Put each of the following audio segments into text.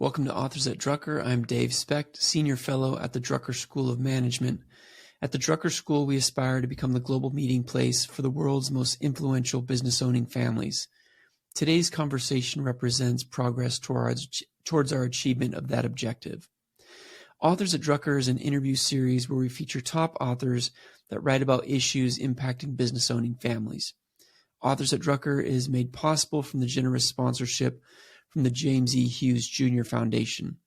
Welcome to Authors at Drucker. I'm Dave Specht, Senior Fellow at the Drucker School of Management. At the Drucker School, we aspire to become the global meeting place for the world's most influential business-owning families. Today's conversation represents progress towards our achievement of that objective. Authors at Drucker is an interview series where we feature top authors that write about issues impacting business-owning families. Authors at Drucker is made possible from the generous sponsorship from the James E. Hughes Jr. Foundation.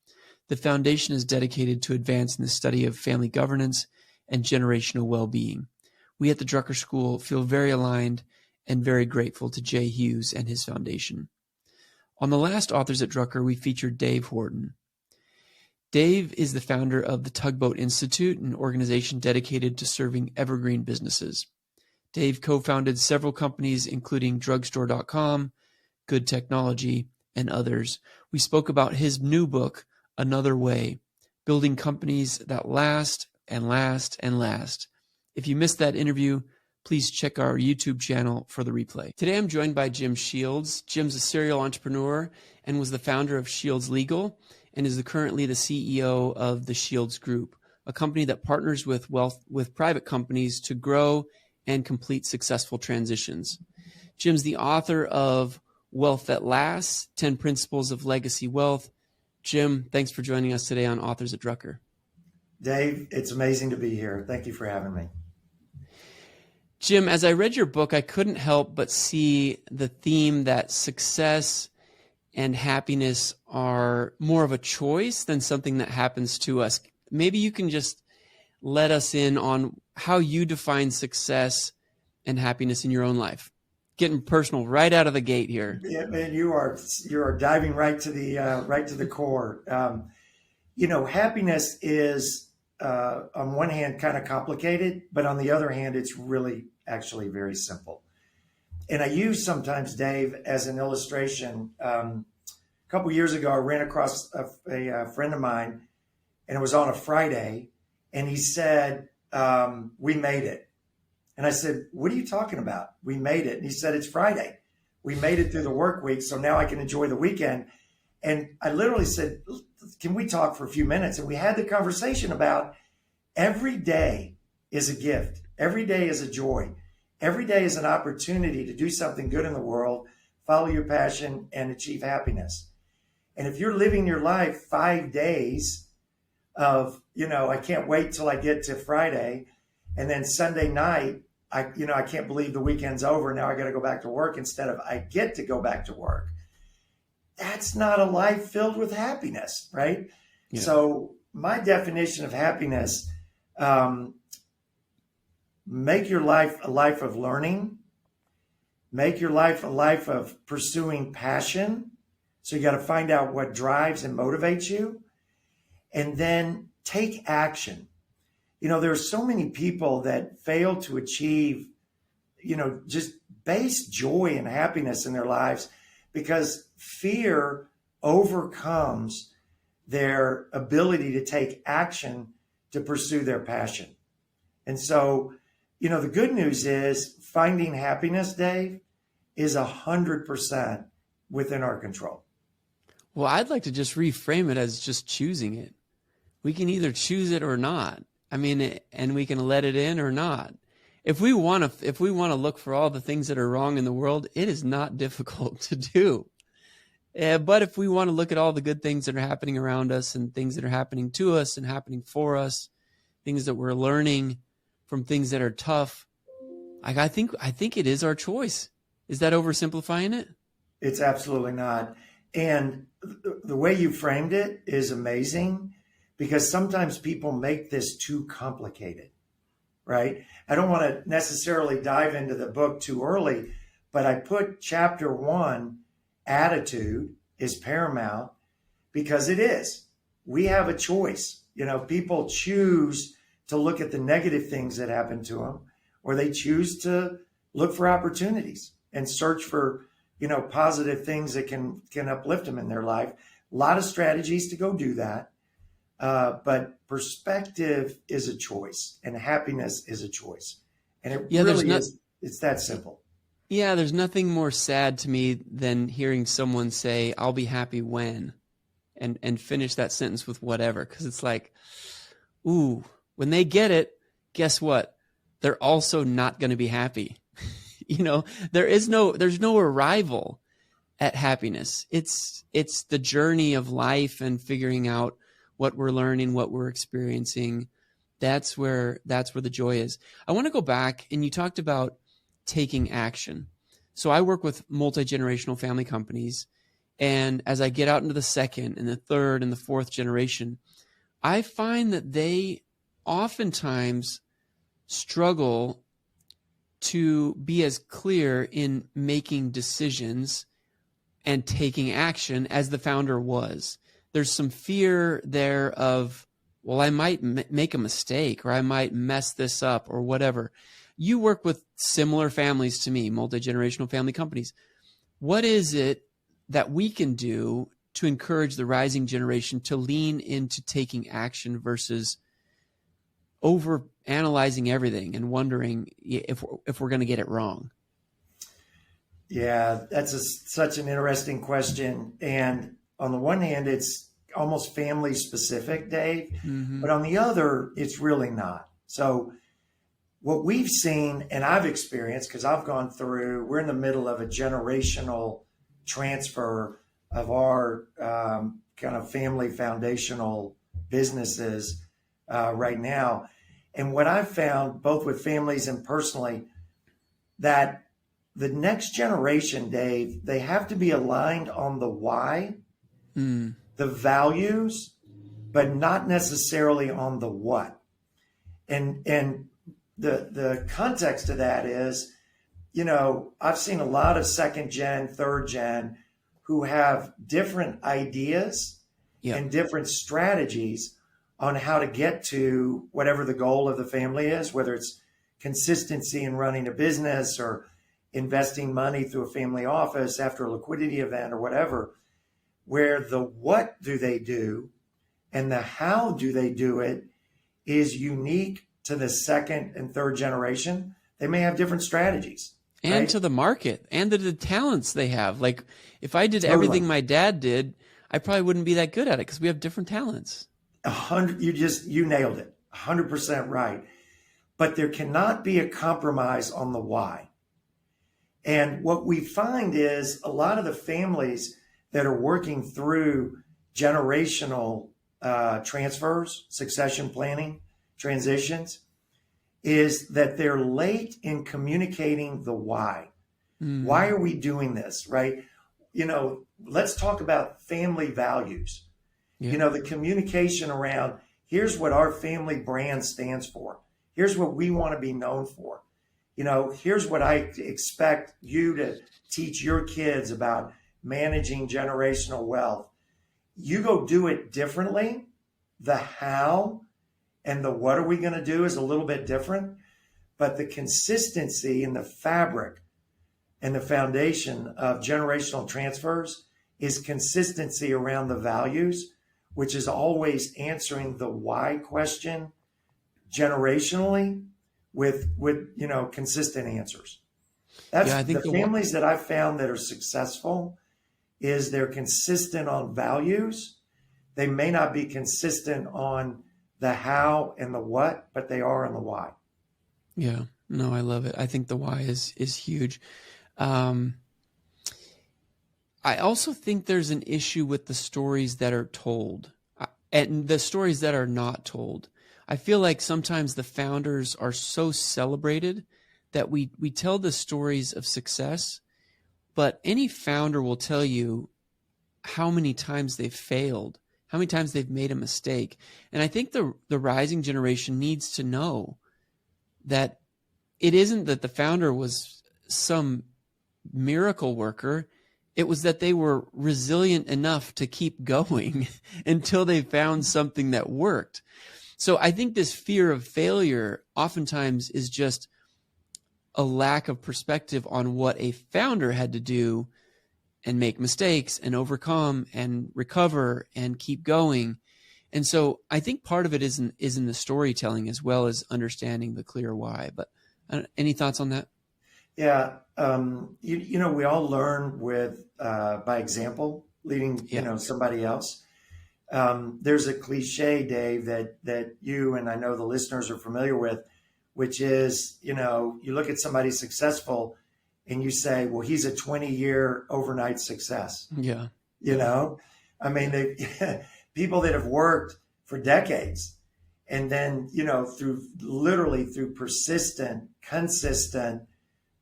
The foundation is dedicated to advancing the study of family governance and generational well-being. We at the Drucker School feel very aligned and very grateful to Jay Hughes and his foundation. On the last Authors at Drucker, we featured Dave Horton. Dave is the founder of the Tugboat Institute, an organization dedicated to serving evergreen businesses. Dave co-founded several companies, including Drugstore.com, Good Technology, and others. We spoke about his new book, Another Way, building companies that last and last and last. If you missed that interview, please check our YouTube channel for the replay. Today I'm joined by Jim Shields. Jim's a serial entrepreneur and was the founder of Shields Legal and is currently the CEO of the Shields Group, a company that partners with private companies to grow and complete successful transitions. Jim's the author of Wealth That Lasts, 10 Principles of Legacy Wealth. Jim, thanks for joining us today on Authors at Drucker. Dave, it's amazing to be here. Thank you for having me. Jim, as I read your book, I couldn't help but see the theme that success and happiness are more of a choice than something that happens to us. Maybe you can just let us in on how you define success and happiness in your own life. Getting personal right out of the gate here. Yeah, man, you are diving right to the core. Happiness is on one hand kind of complicated, but on the other hand, it's really actually very simple. And I use sometimes, Dave, as an illustration. A couple years ago, I ran across a friend of mine, and it was on a Friday, and he said, "We made it." And I said, "What are you talking about? We made it." And he said, "It's Friday. We made it through the work week, so now I can enjoy the weekend." And I literally said, "Can we talk for a few minutes?" And we had the conversation about every day is a gift. Every day is a joy. Every day is an opportunity to do something good in the world, follow your passion, and achieve happiness. And if you're living your life 5 days of, I can't wait till I get to Friday, and then Sunday night, I can't believe the weekend's over. Now I got to go back to work instead of I get to go back to work. That's not a life filled with happiness, right? Yeah. So my definition of happiness, make your life a life of learning, make your life a life of pursuing passion. So you got to find out what drives and motivates you, and then take action. There are so many people that fail to achieve, just base joy and happiness in their lives because fear overcomes their ability to take action to pursue their passion. And so, the good news is finding happiness, Dave, is 100% within our control. Well, I'd like to just reframe it as just choosing it. We can either choose it or not. And we can let it in or not. If we want to look for all the things that are wrong in the world, it is not difficult to do. But if we want to look at all the good things that are happening around us and things that are happening to us and happening for us, things that we're learning from things that are tough, I think it is our choice. Is that oversimplifying it? It's absolutely not. And the way you framed it is amazing, because sometimes people make this too complicated, right? I don't want to necessarily dive into the book too early, but I put chapter 1, attitude is paramount, because it is. We have a choice. People choose to look at the negative things that happen to them, or they choose to look for opportunities and search for, positive things that can uplift them in their life. A lot of strategies to go do that. But perspective is a choice, and happiness is a choice. And it really is, it's that simple. Yeah, there's nothing more sad to me than hearing someone say, "I'll be happy when." and finish that sentence with whatever. Cause it's like, ooh, when they get it, guess what? They're also not going to be happy. There's no arrival at happiness. It's the journey of life and figuring out what we're learning, what we're experiencing. That's where the joy is. I want to go back, and you talked about taking action. So I work with multi-generational family companies, and as I get out into the second and the third and the fourth generation, I find that they oftentimes struggle to be as clear in making decisions and taking action as the founder was. There's some fear there of, well, I might make a mistake, or I might mess this up, or whatever. You work with similar families to me, multi-generational family companies. What is it that we can do to encourage the rising generation to lean into taking action versus over analyzing everything and wondering if we're going to get it wrong? Yeah, that's such an interesting question. And on the one hand, it's almost family specific, Dave, but on the other, it's really not. So what we've seen, and I've experienced, because I've gone through, we're in the middle of a generational transfer of our kind of family foundational businesses right now. And what I've found, both with families and personally, that the next generation, Dave, they have to be aligned on the why, the values, but not necessarily on the what. And the context of that is, I've seen a lot of second gen, third gen who have different ideas and different strategies on how to get to whatever the goal of the family is, whether it's consistency in running a business or investing money through a family office after a liquidity event or whatever, where the what do they do and the how do they do it is unique to the second and third generation. They may have different strategies. And right? to the market and the talents they have. Like if I did everything my dad did, I probably wouldn't be that good at it because we have different talents. 100, you nailed it. 100% right. But there cannot be a compromise on the why. And what we find is a lot of the families that are working through generational transfers, succession planning, transitions, is that they're late in communicating the why. Why are we doing this, right? Let's talk about family values. The communication around, here's what our family brand stands for. Here's what we want to be known for. Here's what I expect you to teach your kids about managing generational wealth. You go do it differently. The how and the what are we going to do is a little bit different, but the consistency in the fabric and the foundation of generational transfers is consistency around the values, which is always answering the why question generationally with consistent answers. That's I think the families that I've found that are successful is they're consistent on values. They may not be consistent on the how and the what, but they are on the why. Yeah, no, I love it. I think the why is huge. I also think there's an issue with the stories that are told and the stories that are not told. I feel like sometimes the founders are so celebrated that we tell the stories of success, but any founder will tell you how many times they've failed, how many times they've made a mistake. And I think the rising generation needs to know that it isn't that the founder was some miracle worker. It was that they were resilient enough to keep going until they found something that worked. So I think this fear of failure oftentimes is just a lack of perspective on what a founder had to do and make mistakes and overcome and recover and keep going. And so I think part of it is in the storytelling as well as understanding the clear why. But any thoughts on that? Yeah. We all learn with by example, leading, somebody else. There's a cliche, Dave, that you and I know the listeners are familiar with, which is, you look at somebody successful and you say, well, he's a 20-year overnight success. Yeah. I mean, people that have worked for decades and then, through persistent, consistent,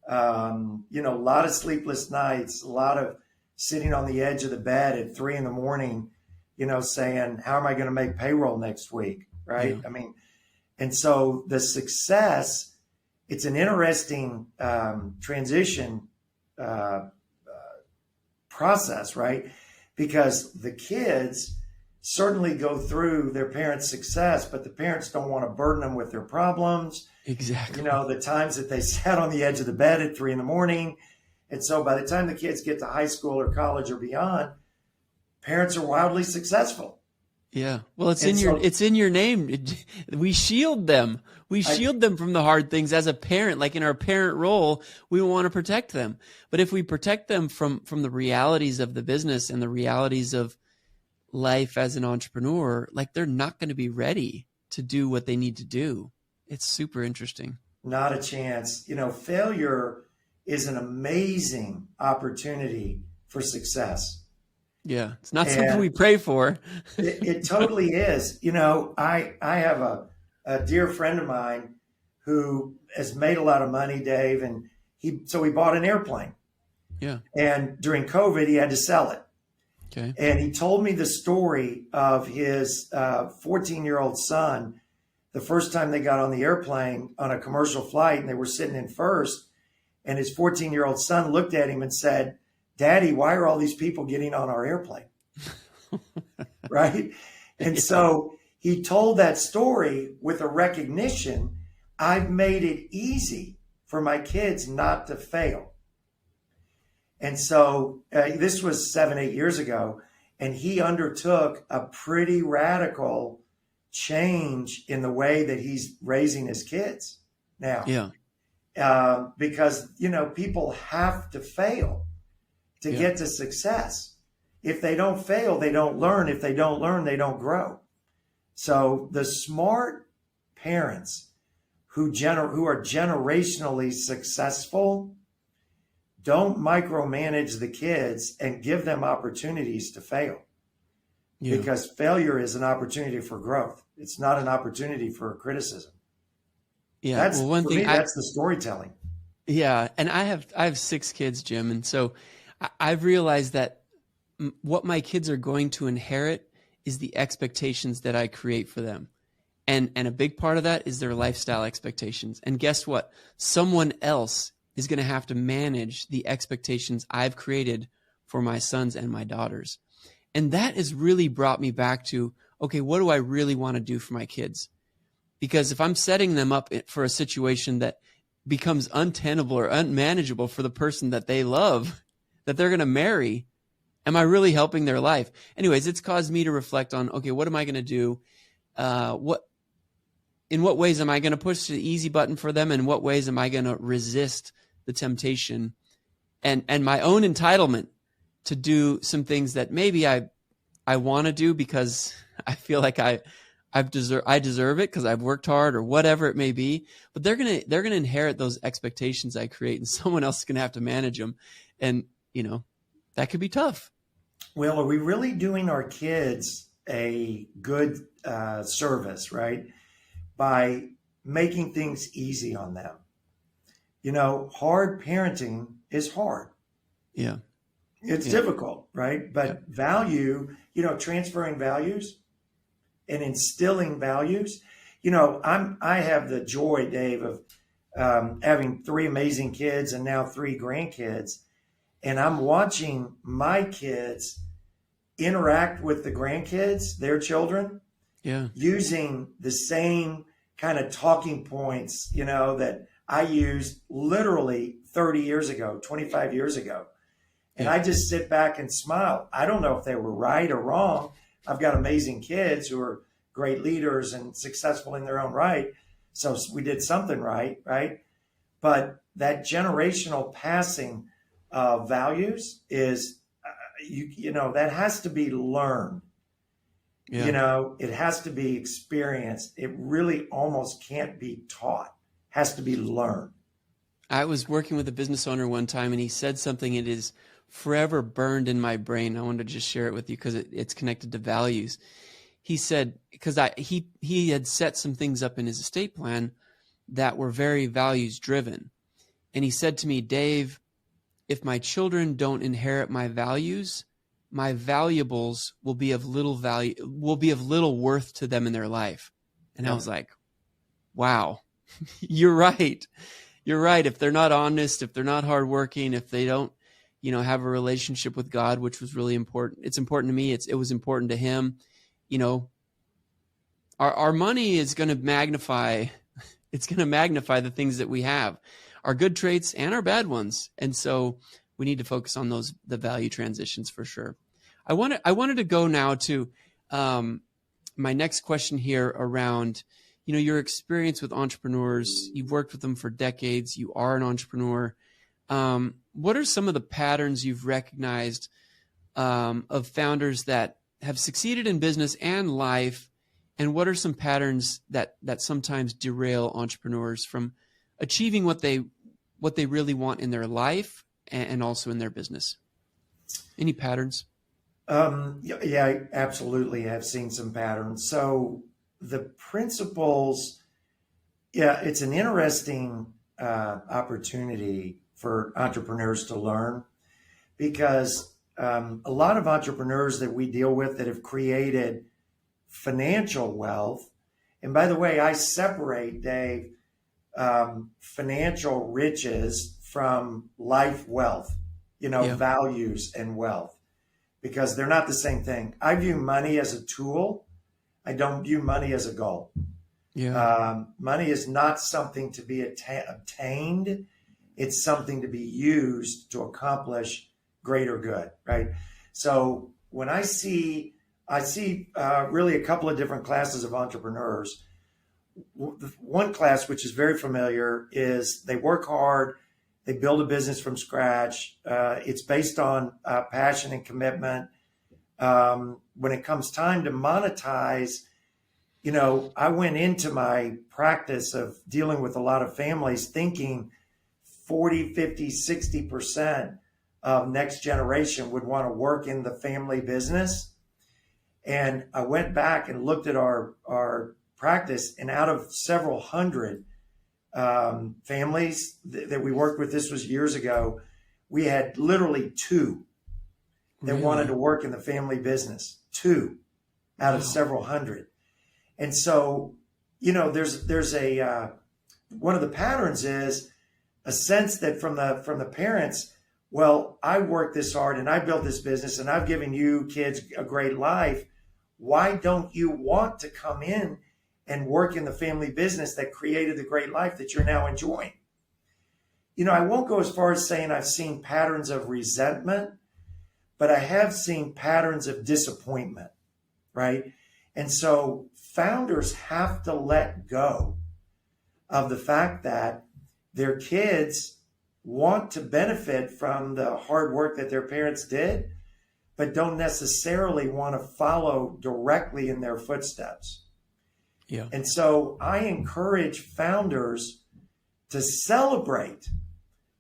a lot of sleepless nights, a lot of sitting on the edge of the bed at 3 a.m, saying, how am I going to make payroll next week? Right. Yeah. I mean, and so the success, it's an interesting transition process, right? Because the kids certainly go through their parents' success, but the parents don't want to burden them with their problems. Exactly. The times that they sat on the edge of the bed at 3 a.m. And so by the time the kids get to high school or college or beyond, parents are wildly successful. Yeah. Well, it's in your name. We shield them. We shield them from the hard things as a parent. Like in our parent role, we want to protect them. But if we protect them from the realities of the business and the realities of life as an entrepreneur, like they're not going to be ready to do what they need to do. It's super interesting. Not a chance. Failure is an amazing opportunity for success. Yeah, it's not something we pray for. it totally is. I have a dear friend of mine who has made a lot of money, Dave, and he bought an airplane. Yeah. And during COVID, he had to sell it. Okay. And he told me the story of his 14-year-old son, the first time they got on the airplane on a commercial flight and they were sitting in first, and his 14-year-old son looked at him and said, Daddy, why are all these people getting on our airplane? Right? And so he told that story with a recognition, I've made it easy for my kids not to fail. And so this was 7-8 years ago, and he undertook a pretty radical change in the way that he's raising his kids now. Yeah. Because, people have to fail to get to success. If they don't fail, they don't learn. If they don't learn, they don't grow. So the smart parents who are generationally successful don't micromanage the kids and give them opportunities to fail. Yeah. Because failure is an opportunity for growth. It's not an opportunity for criticism. Yeah. That's the storytelling. Yeah. And I have 6 kids, Jim. And so I've realized that what my kids are going to inherit is the expectations that I create for them. And a big part of that is their lifestyle expectations. And guess what? Someone else is going to have to manage the expectations I've created for my sons and my daughters. And that has really brought me back to, okay, what do I really want to do for my kids? Because if I'm setting them up for a situation that becomes untenable or unmanageable for the person that they love, that they're going to marry, am I really helping their life? Anyways, it's caused me to reflect on, okay, what am I going to do? In what ways am I going to push the easy button for them? And what ways am I going to resist the temptation and my own entitlement to do some things that maybe I want to do because I feel like I deserve it because I've worked hard or whatever it may be. But they're gonna inherit those expectations I create, and someone else is gonna have to manage them, and that could be tough. Well, are we really doing our kids a good service, right, by making things easy on them? Hard parenting is hard. Yeah. It's difficult, right? But value, transferring values and instilling values. I have the joy, Dave, of having 3 amazing kids and now 3 grandkids. And I'm watching my kids interact with the grandkids, their children, using the same kind of talking points, that I used literally 30 years ago, 25 years ago. And I just sit back and smile. I don't know if they were right or wrong. I've got amazing kids who are great leaders and successful in their own right. So we did something right? But that generational passing of values is, that has to be learned. Yeah. It has to be experienced. It really almost can't be taught, has to be learned. I was working with a business owner one time and he said something it is forever burned in my brain. I wanted to just share it with you because it's connected to values. He said, because he had set some things up in his estate plan that were very values driven. And he said to me, Dave, if my children don't inherit my values, my valuables will be of little value, will be of little worth to them in their life. And I Yeah. was like, wow, you're right. You're right. If they're not honest, if they're not hardworking, if they don't, have a relationship with God, which was really important. It's important to me. It was important to him. Our money is going to magnify. It's going to magnify the things that we have, our good traits and our bad ones. And so we need to focus on the value transitions for sure. I wanted to go now to my next question here around, your experience with entrepreneurs. You've worked with them for decades. You are an entrepreneur. What are some of the patterns you've recognized of founders that have succeeded in business and life? And what are some patterns that sometimes derail entrepreneurs from achieving what they really want in their life and also in their business? Any patterns? Yeah, absolutely. I've seen some patterns. So the principles, it's an interesting opportunity for entrepreneurs to learn, because a lot of entrepreneurs that we deal with that have created financial wealth, and by the way, I separate, Dave, financial riches from life wealth, values and wealth, because they're not the same thing. I view money as a tool. I don't view money as a goal. Yeah. Money is not something to be obtained. It's something to be used to accomplish greater good, right? So when I see really a couple of different classes of entrepreneurs. One class, which is very familiar, is they work hard, they build a business from scratch. It's based on passion and commitment. When it comes time to monetize, I went into my practice of dealing with a lot of families thinking 40, 50, 60% of next generation would want to work in the family business. And I went back and looked at our practice, and out of several hundred families that we worked with, this was years ago, we had literally 2 that wanted to work in the family business. 2 out of several hundred. And so, there's a one of the patterns is a sense that from the parents, well, I worked this hard and I built this business and I've given you kids a great life. Why don't you want to come in and work in the family business that created the great life that you're now enjoying? I won't go as far as saying I've seen patterns of resentment, but I have seen patterns of disappointment, right? And so founders have to let go of the fact that their kids want to benefit from the hard work that their parents did, but don't necessarily want to follow directly in their footsteps. Yeah. And so I encourage founders to celebrate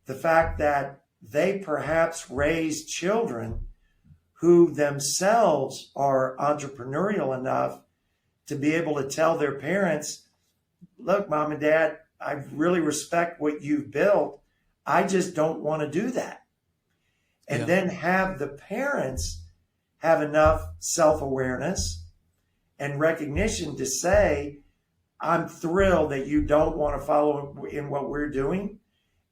the fact that they perhaps raise children who themselves are entrepreneurial enough to be able to tell their parents, look, mom and dad, I really respect what you've built. I just don't want to do that. And then have the parents have enough self-awareness and recognition to say, I'm thrilled that you don't want to follow in what we're doing,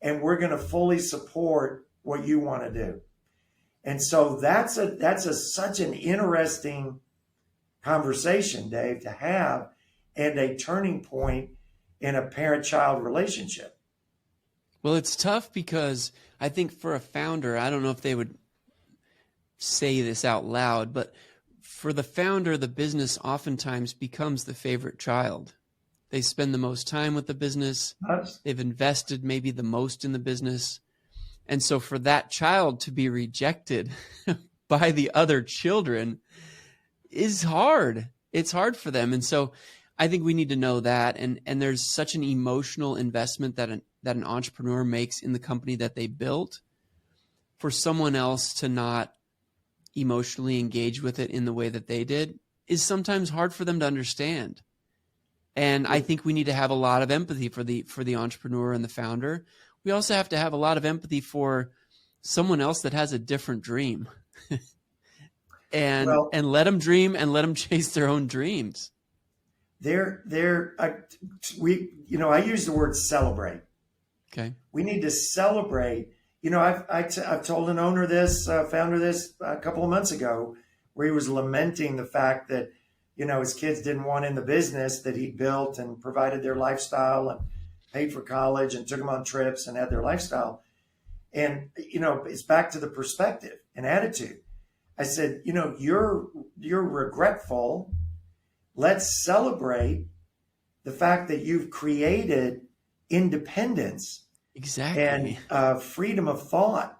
and we're going to fully support what you want to do. And so that's such an interesting conversation, Dave, to have, and a turning point in a parent-child relationship. Well, it's tough because I think for a founder, I don't know if they would say this out loud, but for the founder, the business oftentimes becomes the favorite child. They spend the most time with the business. They've invested maybe the most in the business. And so for that child to be rejected by the other children, is hard. It's hard for them. And so I think we need to know that. And there's such an emotional investment that an entrepreneur makes in the company that they built, for someone else to not emotionally engage with it in the way that they did is sometimes hard for them to understand. And I think we need to have a lot of empathy for the entrepreneur and the founder. We also have to have a lot of empathy for someone else that has a different dream. and let them dream and let them chase their own dreams. I use the word celebrate. Okay. We need to celebrate. I've told an owner this, founder this a couple of months ago, where he was lamenting the fact that, his kids didn't want in the business that he built and provided their lifestyle and paid for college and took them on trips and had their lifestyle. And, it's back to the perspective and attitude. I said, you're regretful. Let's celebrate the fact that you've created independence. Exactly. And freedom of thought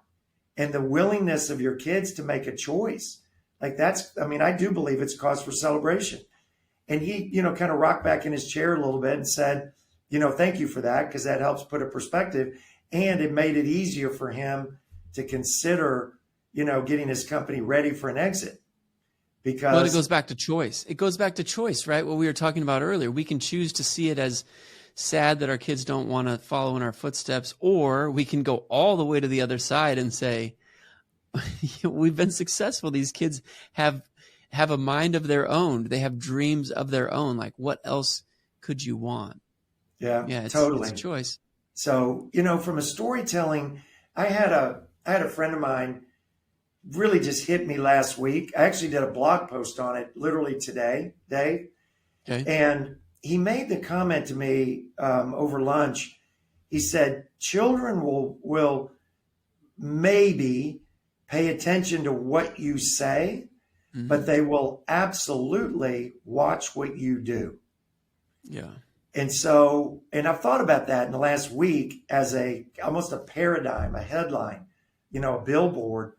and the willingness of your kids to make a choice. Like I do believe it's cause for celebration. And he, kind of rocked back in his chair a little bit and said, thank you for that, because that helps put a perspective. And it made it easier for him to consider, getting his company ready for an exit. Because it goes back to choice. It goes back to choice, right? What we were talking about earlier. We can choose to see it as sad that our kids don't want to follow in our footsteps, or we can go all the way to the other side and say, we've been successful. These kids have a mind of their own. They have dreams of their own. Like, what else could you want? Yeah, totally. It's a choice. So, from a storytelling, I had a friend of mine really just hit me last week. I actually did a blog post on it literally today, Dave. Okay. And he made the comment to me over lunch. He said, children will maybe pay attention to what you say, but they will absolutely watch what you do. Yeah. And so, I've thought about that in the last week as almost a paradigm, a headline, a billboard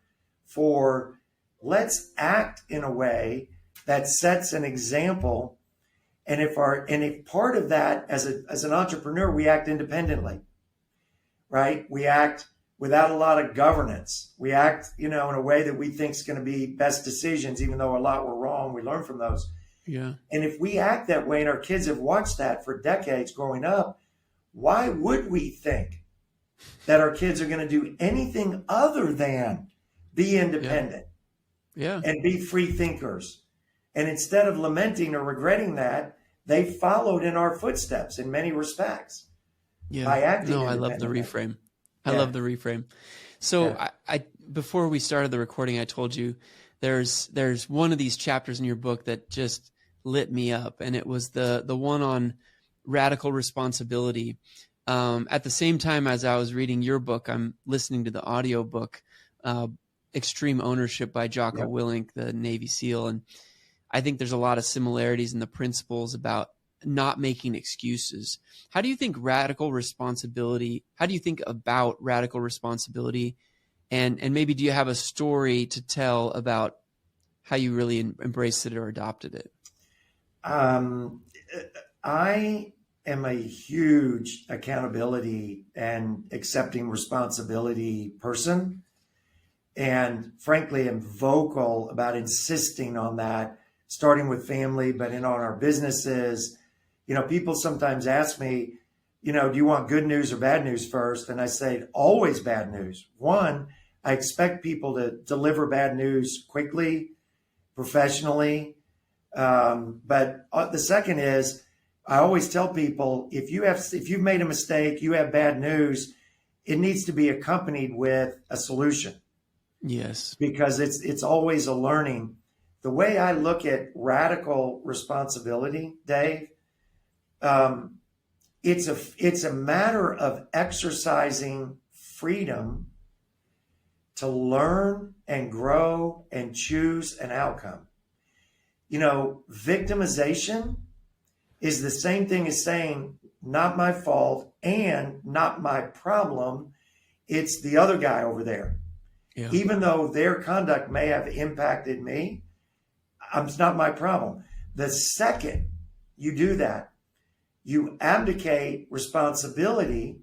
for let's act in a way that sets an example. And if part of that as an entrepreneur, we act independently, right? We act without a lot of governance. We act, in a way that we think is going to be best decisions, even though a lot were wrong. We learn from those. Yeah. And if we act that way and our kids have watched that for decades growing up, why would we think that our kids are going to do anything other than be independent and be free thinkers? And instead of lamenting or regretting that, they followed in our footsteps in many respects by acting. No, I love the reframe. I love the reframe. So I before we started the recording, I told you there's one of these chapters in your book that just lit me up, and it was the one on radical responsibility. At the same time as I was reading your book, I'm listening to the audio book, Extreme Ownership by Jocko Willink, the Navy SEAL. And I think there's a lot of similarities in the principles about not making excuses. How do you think about radical responsibility? And maybe do you have a story to tell about how you really embraced it or adopted it? I am a huge accountability and accepting responsibility person. And frankly, I'm vocal about insisting on that, starting with family, but on our businesses. People sometimes ask me, do you want good news or bad news first? And I say, always bad news. One, I expect people to deliver bad news quickly, professionally. But the second is, I always tell people, if you've made a mistake, you have bad news, it needs to be accompanied with a solution. Yes. Because it's always a learning. The way I look at radical responsibility, Dave, it's a matter of exercising freedom to learn and grow and choose an outcome. Victimization is the same thing as saying, not my fault and not my problem. It's the other guy over there. Yeah. Even though their conduct may have impacted me, It's not my problem. The second you do that, you abdicate responsibility,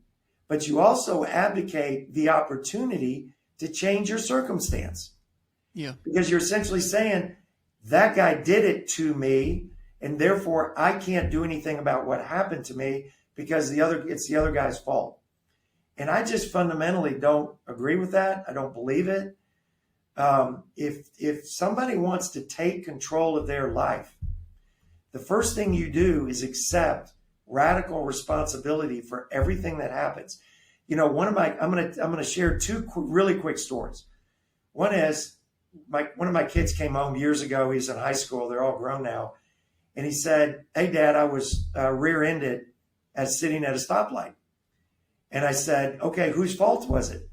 but you also abdicate the opportunity to change your circumstance. Yeah. Because you're essentially saying that guy did it to me, and therefore I can't do anything about what happened to me because it's the other guy's fault. And I just fundamentally don't agree with that. I don't believe it. If somebody wants to take control of their life, the first thing you do is accept radical responsibility for everything that happens. I'm going to share two really quick stories. One is one of my kids came home years ago. He's in high school. They're all grown now. And he said, "Hey, Dad, I was rear-ended as sitting at a stoplight." And I said, "Okay, whose fault was it?"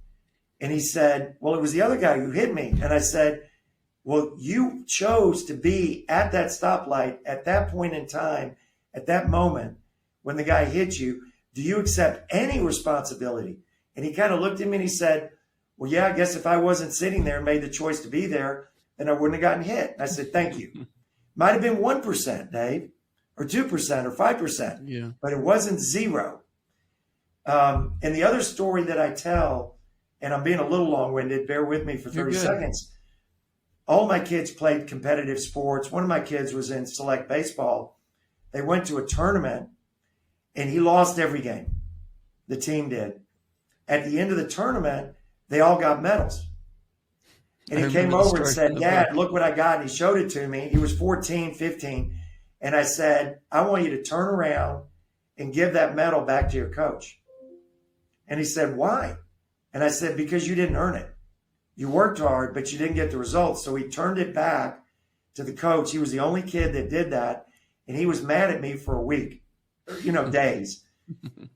And he said, "Well, it was the other guy who hit me." And I said, "Well, you chose to be at that stoplight at that point in time, at that moment when the guy hit you. Do you accept any responsibility?" And he kind of looked at me and he said, "Well, yeah, I guess if I wasn't sitting there and made the choice to be there, then I wouldn't have gotten hit." And I said, "Thank you." Might have been 1%, Dave, or 2% or 5%, Yeah. but it wasn't zero. And the other story that I tell, and I'm being a little long-winded, bear with me for 30 seconds. All my kids played competitive sports. One of my kids was in select baseball. They went to a tournament, and he lost every game. The team did. At the end of the tournament, they all got medals. And he came over and said, "Dad, look what I got." And he showed it to me. He was 14, 15. And I said, "I want you to turn around and give that medal back to your coach." And he said, "Why?" And I said, "Because you didn't earn it. You worked hard, but you didn't get the results." So he turned it back to the coach. He was the only kid that did that. And he was mad at me for a week, days.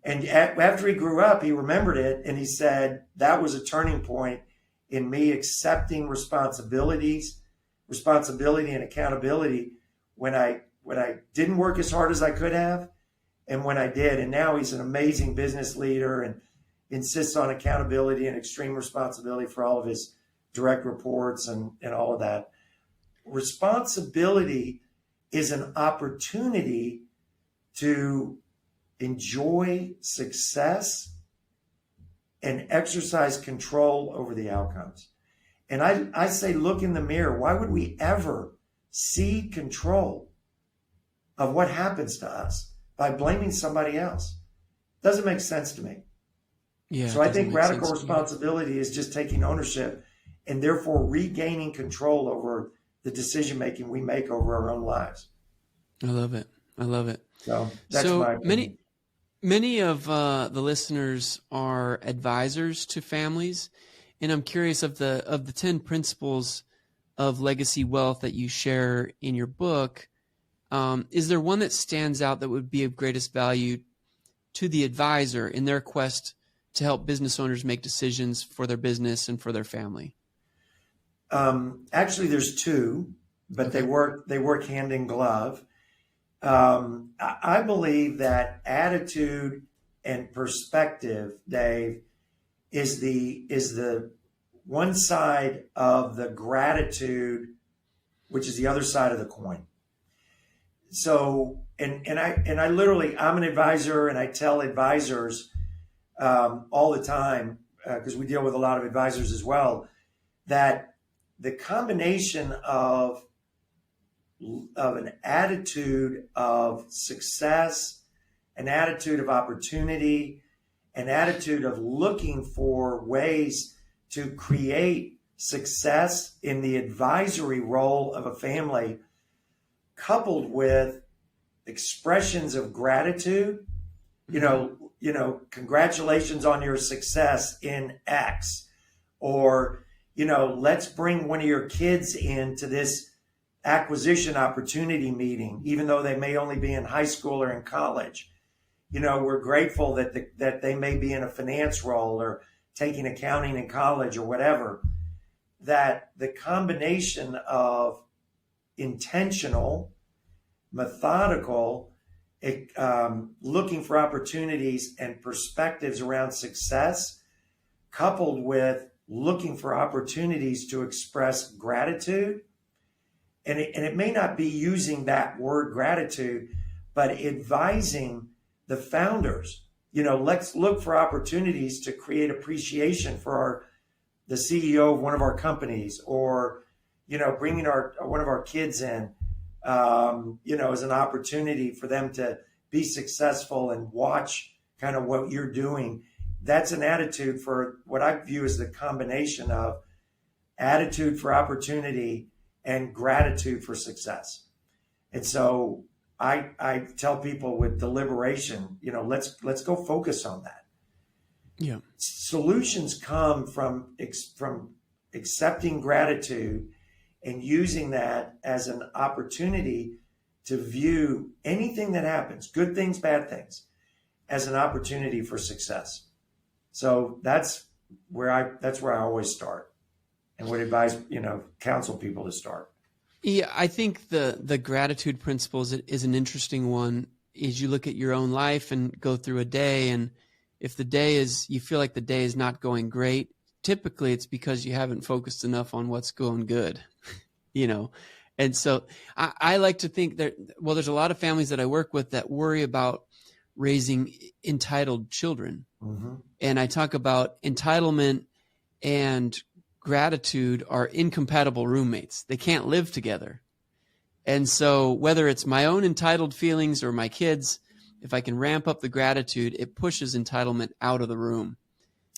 And after he grew up, he remembered it. And he said, that was a turning point in me accepting responsibility and accountability when I didn't work as hard as I could have and when I did. And now he's an amazing business leader and insists on accountability and extreme responsibility for all of his direct reports and all of that. Responsibility is an opportunity to enjoy success and exercise control over the outcomes. And I say, look in the mirror. Why would we ever cede control of what happens to us by blaming somebody else? Doesn't make sense to me. Yeah. So I think radical responsibility is just taking ownership and therefore regaining control over the decision-making we make over our own lives. I love it. So that's my opinion. Many of the listeners are advisors to families, and I'm curious of the 10 principles of legacy wealth that you share in your book. Is there one that stands out that would be of greatest value to the advisor in their quest to help business owners make decisions for their business and for their family? Actually, there's two, but they work hand in glove. I believe that attitude and perspective, Dave, is the one side of the gratitude, which is the other side of the coin. So, and I literally, I'm an advisor, and I tell advisors all the time, because we deal with a lot of advisors as well, that the combination of an attitude of success, an attitude of opportunity, an attitude of looking for ways to create success in the advisory role of a family, coupled with expressions of gratitude, congratulations on your success in X, or, let's bring one of your kids into this acquisition opportunity meeting, even though they may only be in high school or in college. We're grateful that they may be in a finance role or taking accounting in college or whatever. That the combination of intentional, methodical, looking for opportunities and perspectives around success, coupled with looking for opportunities to express gratitude and it may not be using that word gratitude, but advising the founders, let's look for opportunities to create appreciation for the CEO of one of our companies, or, bringing one of our kids in, as an opportunity for them to be successful and watch kind of what you're doing. That's an attitude for what I view as the combination of attitude for opportunity and gratitude for success. And so I tell people with deliberation, let's go focus on that. Yeah. Solutions come from accepting gratitude and using that as an opportunity to view anything that happens, good things, bad things, as an opportunity for success. So that's where I always start, and would advise, counsel people to start. Yeah, I think the gratitude principle is an interesting one. Is you look at your own life and go through a day, and if you feel like the day is not going great, typically it's because you haven't focused enough on what's going good, And so I like to think there's a lot of families that I work with that worry about raising entitled children. Mm-hmm. And I talk about entitlement and gratitude are incompatible roommates. They can't live together. And so whether it's my own entitled feelings or my kids, if I can ramp up the gratitude, it pushes entitlement out of the room.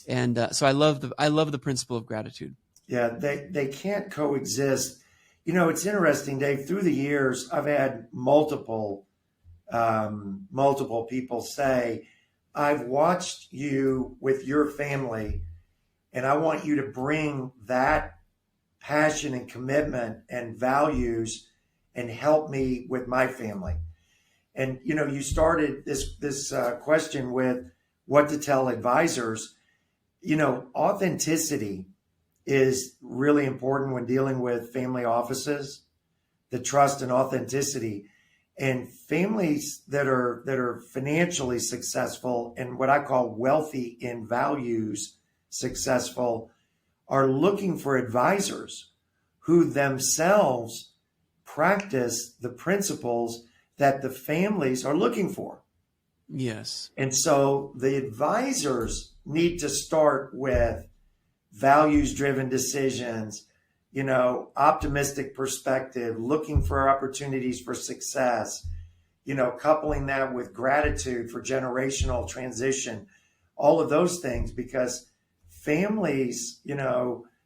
And so I love the principle of gratitude. Yeah, they can't coexist. It's interesting, Dave. Through the years, I've had multiple people say, I've watched you with your family, and I want you to bring that passion and commitment and values and help me with my family. And, you started this question with what to tell advisors. Authenticity is really important when dealing with family offices, the trust and authenticity. And families that are financially successful and what I call wealthy in values successful are looking for advisors who themselves practice the principles that the families are looking for. Yes. And so the advisors need to start with values-driven decisions, optimistic perspective, looking for opportunities for success, coupling that with gratitude for generational transition, all of those things, because families,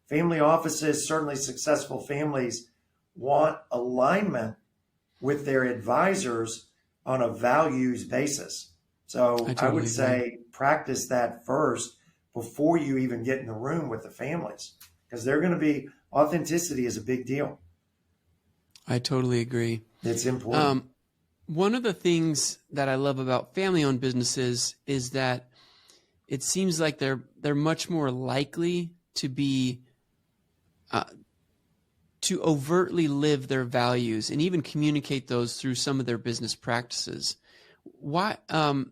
family offices, certainly successful families, want alignment with their advisors on a values basis. So I would say practice that first before you even get in the room with the families, because they're going to be, authenticity is a big deal. I totally agree. It's important. One of the things that I love about family-owned businesses is that it seems like they're much more likely to be to overtly live their values and even communicate those through some of their business practices. Why?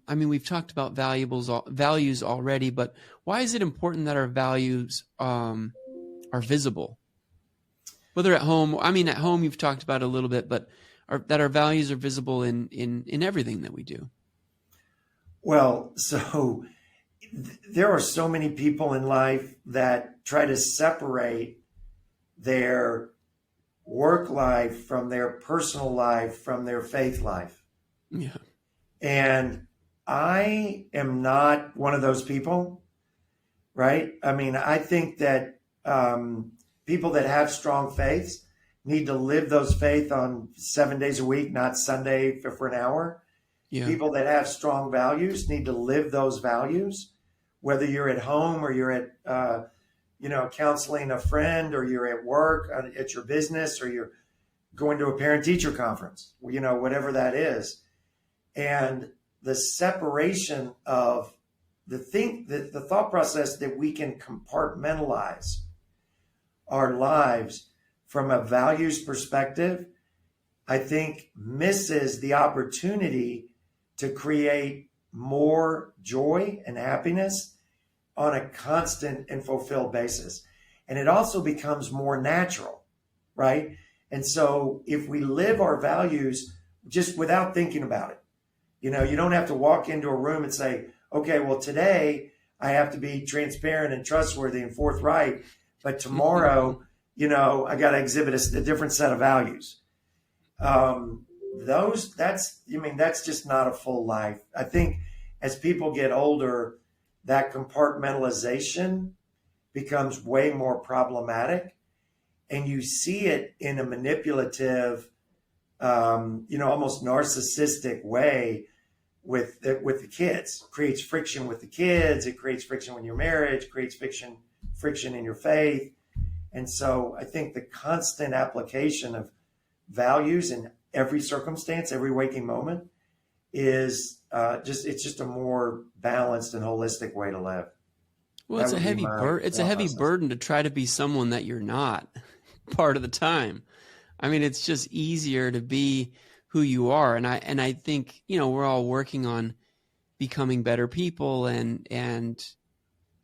We've talked about values already, but why is it important that our values are visible? Whether at home, at home you've talked about it a little bit, but that our values are visible in everything that we do. Well, so there are so many people in life that try to separate their work life from their personal life, from their faith life. Yeah. And I am not one of those people, right? I think that people that have strong faiths need to live those faith on 7 days a week, not Sunday for an hour. Yeah. People that have strong values need to live those values, whether you're at home or you're at, counseling a friend, or you're at work, at your business, or you're going to a parent-teacher conference, whatever that is. And the separation of the thought process that we can compartmentalize our lives from a values perspective, I think misses the opportunity to create more joy and happiness on a constant and fulfilled basis. And it also becomes more natural, right? And so if we live our values just without thinking about it, you don't have to walk into a room and say, okay, well, today I have to be transparent and trustworthy and forthright, but tomorrow, I got to exhibit a different set of values. That's just not a full life. I think as people get older, that compartmentalization becomes way more problematic, and you see it in a manipulative, almost narcissistic way with the kids. It creates friction with the kids. It creates friction in your marriage, creates friction in your faith. And so I think the constant application of values in every circumstance, every waking moment is it's just a more balanced and holistic way to live. Well, it's a heavy burden to try to be someone that you're not part of the time. I mean, it's just easier to be who you are. And I think, we're all working on becoming better people and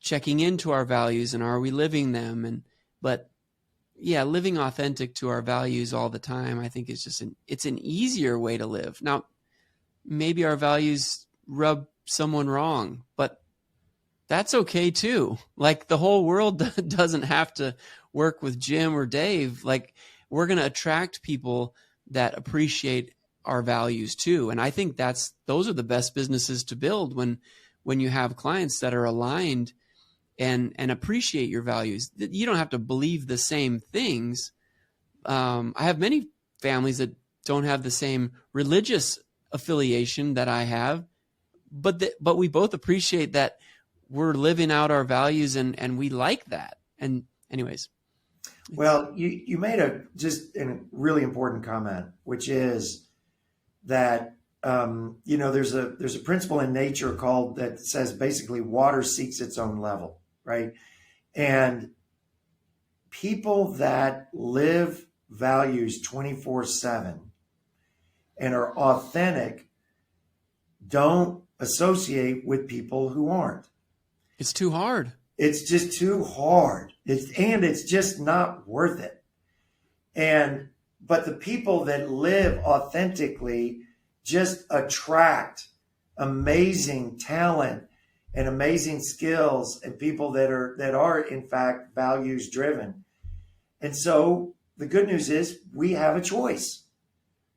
checking into our values and are we living them? But living authentic to our values all the time, I think it's an easier way to live. Now, maybe our values rub someone wrong, but that's okay too. Like the whole world doesn't have to work with Jim or Dave. Like we're going to attract people that appreciate our values too. And I think those are the best businesses to build when you have clients that are aligned and appreciate your values. You don't have to believe the same things. I have many families that don't have the same religious affiliation that I have, but we both appreciate that we're living out our values and we like that. And anyways. Well, you made a really important comment, which is that, there's a principle in nature that says basically water seeks its own level, right? And people that live values 24/7 and are authentic don't associate with people who aren't. It's too hard. It's just too hard. It's just not worth it. But the people that live authentically just attract amazing talent and amazing skills and people that are in fact values driven. And so the good news is we have a choice,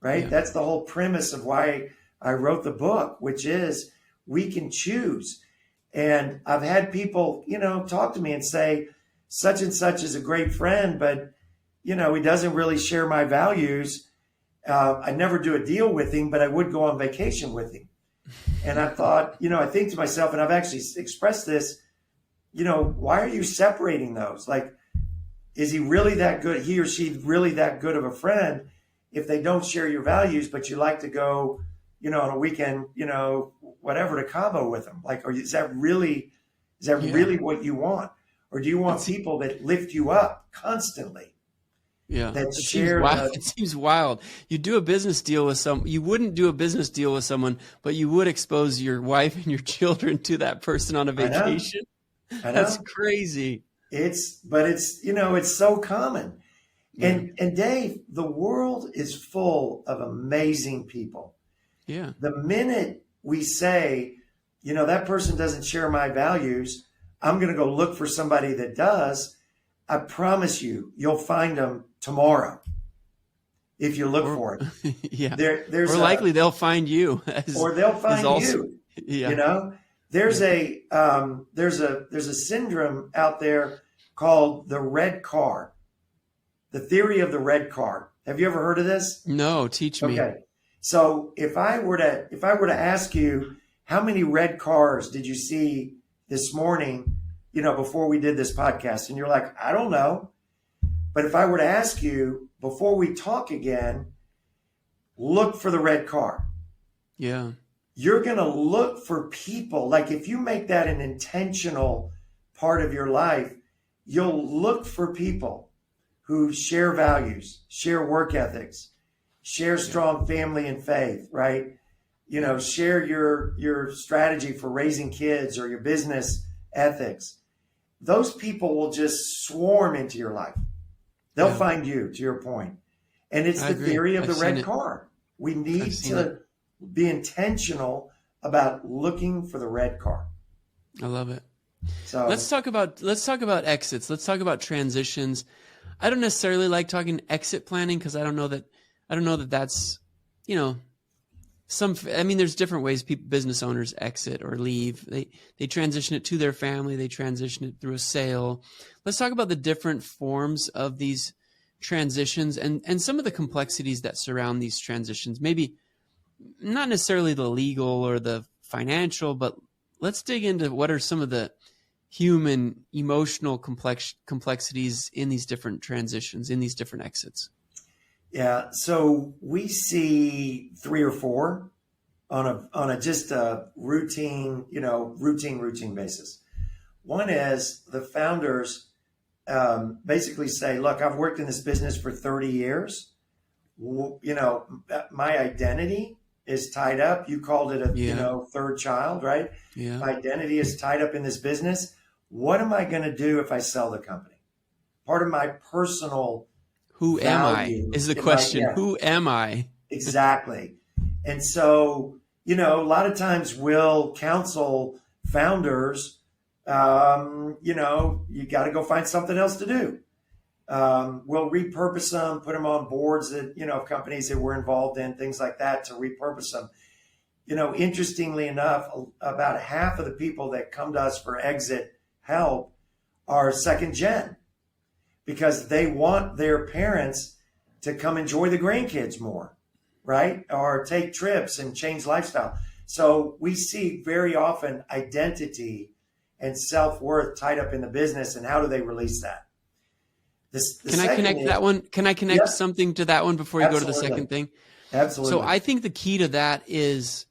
right? Yeah. That's the whole premise of why I wrote the book, which is we can choose. And I've had people, talk to me and say, such and such is a great friend, but, he doesn't really share my values. I never do a deal with him, but I would go on vacation with him. And I thought, I think to myself, and I've actually expressed this, why are you separating those? Like, is he really that good? He or she really that good of a friend if they don't share your values, but you like to go, on a weekend, whatever to Cabo with them? Like, or is that really what you want? Or do you want people that lift you up constantly? Yeah, it seems wild. You do a business deal with you wouldn't do a business deal with someone, but you would expose your wife and your children to that person on a vacation. I know. That's crazy. It's so common. Yeah. And Dave, the world is full of amazing people. Yeah. The minute we say, that person doesn't share my values, I'm going to go look for somebody that does. I promise you'll find them tomorrow if you look for it. Yeah. Likely they'll find you. Or they'll find you. Yeah. There's a syndrome out there called the red car, the theory of the red car. Have you ever heard of this? No, teach me. Okay. So if I were to ask you, how many red cars did you see this morning, before we did this podcast? And you're like, I don't know. But if I were to ask you before we talk again, look for the red car. Yeah. You're going to look for people. Like if you make that an intentional part of your life, you'll look for people who share values, share work ethics, share strong family and faith, right? Share your strategy for raising kids or your business ethics. Those people will just swarm into your life. They'll find you, to your point. And it's I the agree. theory of I've the red seen it. car. We I've need seen it. to be intentional about looking for the red car. I love it. So, Let's talk about exits. Let's talk about transitions. I don't necessarily like talking exit planning because I don't know that that's, you know, there's different ways business owners exit or leave. They transition it to their family. They transition it through a sale. Let's talk about the different forms of these transitions and some of the complexities that surround these transitions. Maybe not necessarily the legal or the financial, but let's dig into what are some of the human emotional complexities in these different transitions, in these different exits. yeah. So we see 3 or 4 on a just a routine, routine basis. One is the founders basically say, look, I've worked in this business for 30 years. My identity is tied up. You called it third child, right? Yeah. My identity is tied up in this business. What am I going to do if I sell the company? Part of my personal Who am I is the question. Who am I? Exactly. And so, a lot of times we'll counsel founders, you got to go find something else to do. We'll repurpose them, put them on boards that, companies that we're involved in, things like that, to repurpose them. Interestingly enough, about half of the people that come to us for exit help are second gen because they want their parents to come enjoy the grandkids more, right? Or take trips and change lifestyle. So we see very often identity and self-worth tied up in the business, and how do they release that? Can I connect that one? Can I connect something to that one before you go to the second thing? Absolutely. So I think the key to that is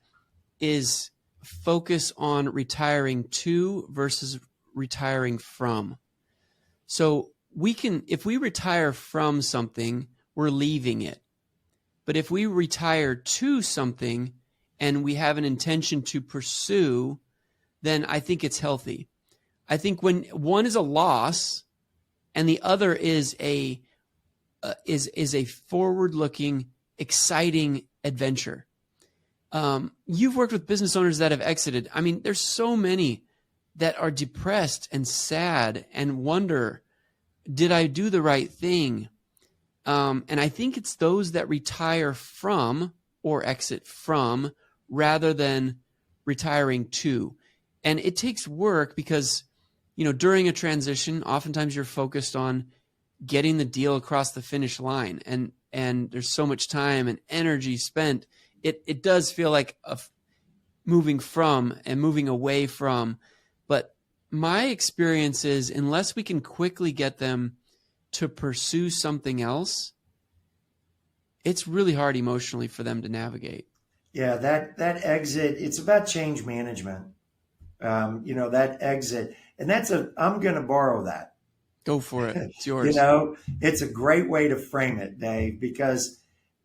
focus on retiring to versus retiring from. So if we retire from something, we're leaving it. But if we retire to something and we have an intention to pursue, then I think it's healthy. I think when one is a loss and the other is a forward-looking, exciting adventure. You've worked with business owners that have exited. I mean, there's so many that are depressed and sad and wonder, did I do the right thing? And I think it's those that retire from or exit from rather than retiring to. And it takes work because, during a transition, oftentimes you're focused on getting the deal across the finish line. And there's so much time and energy spent. It does feel like moving from and moving away from. But my experience is unless we can quickly get them to pursue something else, it's really hard emotionally for them to navigate. Yeah, that exit, it's about change management. That exit. And I'm going to borrow that. Go for it. It's yours. It's a great way to frame it, Dave, because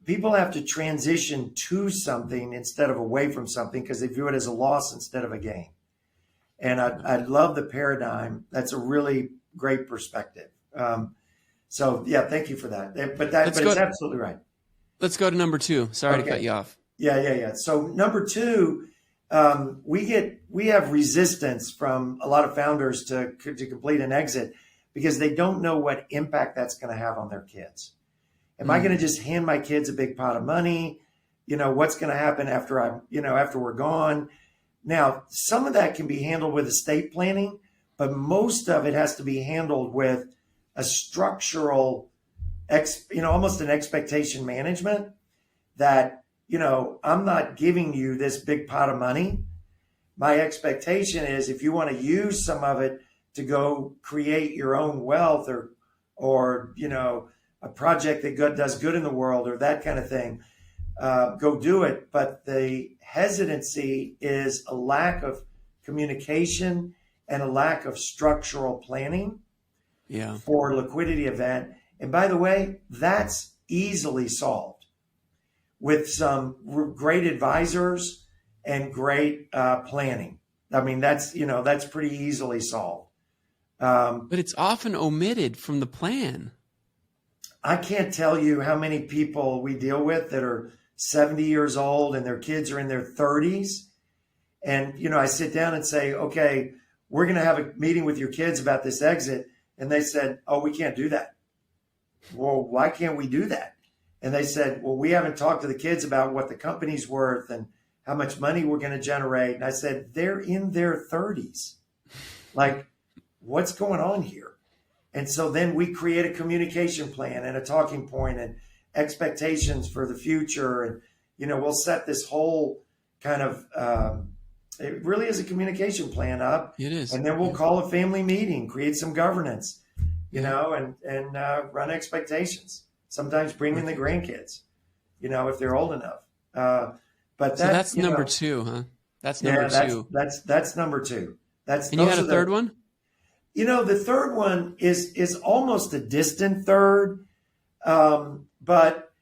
people have to transition to something instead of away from something because they view it as a loss instead of a gain. And I love the paradigm. That's a really great perspective. Thank you for that. But it's absolutely right. Let's go to number 2. Sorry to cut you off. Yeah. So number 2, we have resistance from a lot of founders to complete an exit because they don't know what impact that's going to have on their kids. Am I going to just hand my kids a big pot of money? What's going to happen after we're gone? Now, some of that can be handled with estate planning, but most of it has to be handled with a structural, almost an expectation management that, I'm not giving you this big pot of money. My expectation is if you want to use some of it to go create your own wealth or a project that does good in the world or that kind of thing, go do it. But the hesitancy is a lack of communication and a lack of structural planning for a liquidity event. And by the way, that's easily solved with some great advisors and great planning. I mean, that's pretty easily solved. But it's often omitted from the plan. I can't tell you how many people we deal with that are 70 years old and their kids are in their 30s. And, I sit down and say, okay, we're going to have a meeting with your kids about this exit. And they said, oh, we can't do that. Well, why can't we do that? And they said, well, we haven't talked to the kids about what the company's worth and how much money we're going to generate. And I said, they're in their 30s. Like, what's going on here? And so then we create a communication plan and a talking point and expectations for the future. And, we'll set this whole kind of, it really is a communication plan up. It is. And then we'll call a family meeting, create some governance, and run expectations. Sometimes bring in the grandkids, if they're old enough. But that's number two, huh? That's number two. That's number two. And you had a third one? The third one is almost a distant third. But